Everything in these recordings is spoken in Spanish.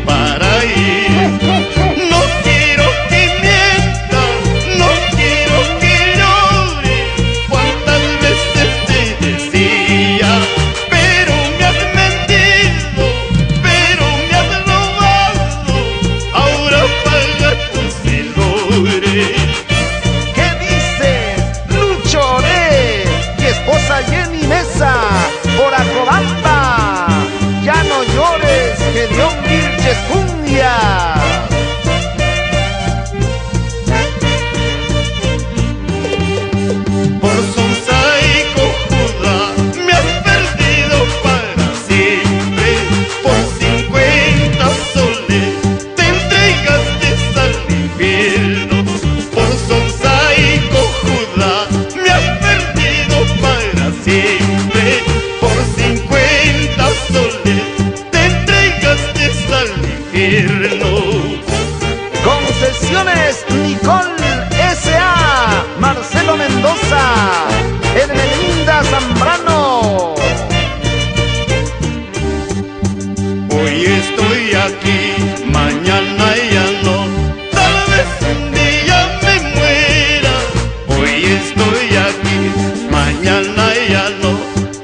para ir. No quiero que mientas, no quiero que llores. Cuántas veces te decía, pero me has mentido, pero me has robado. Ahora paga tus errores. ¿Qué dices, Lucho Oré y esposa Jenny Mesa por Acobamba? Ya no llores, que Dios Virches cumbia. Por sonsa y cojuda me has perdido para siempre. Por 50 soles te entregaste al infierno. Por sonsa y cojuda me has perdido para siempre. Por 50 soles te entregaste al infierno. Concesiones Nicole S.A. Marcelo Mendoza, Hermelinda Zambrano. Hoy estoy aquí, mañana ya no. Tal vez un día me muera. Hoy estoy aquí, mañana ya no.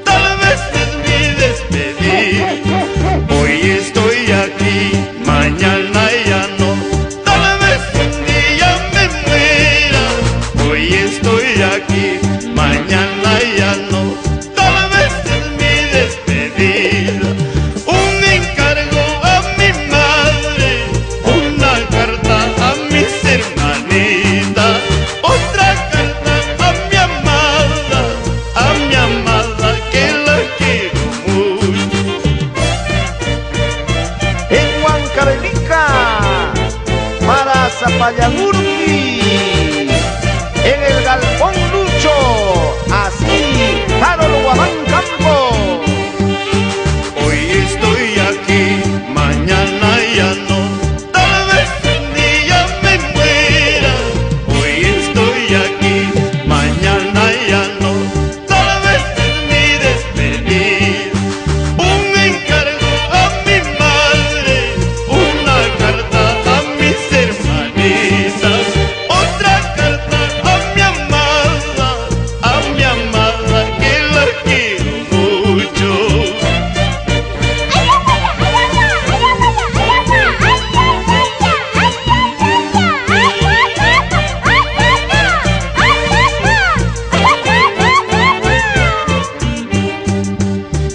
Tal vez es mi despedida. Hoy estoy aquí, mañana ya no. Tal vez un día me muera. Hoy estoy aquí, mañana ya no. Tal vez es mi despedida. Un encargo a mi madre, una carta a mis hermanitas, otra carta a mi amada que la quiero mucho. En Huancavelica para Zapallamurti, en el Galpón Lucho, así Carol Guamán Campo. Hoy estoy aquí, mañana ya no. Tal vez un día me muera. Hoy estoy aquí, mañana ya no. Tal vez es mi despedida. Un encargo a mi madre, una carta a mis hermanitas, otra carta a mi amada que la quiero mucho.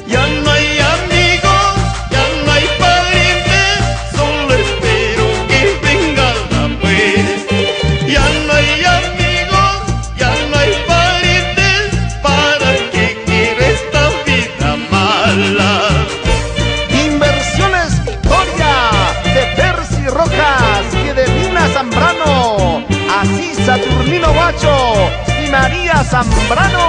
Ya no hay amigos, ya no hay parientes, solo espero que venga la muerte. Ya no hay amigos, ya no hay parientes, ¿para qué quiero esta vida mala? Inversiones Victoria de Percy Rojas y de Mina Zambrano, así Saturnino Guacho y María Zambrano.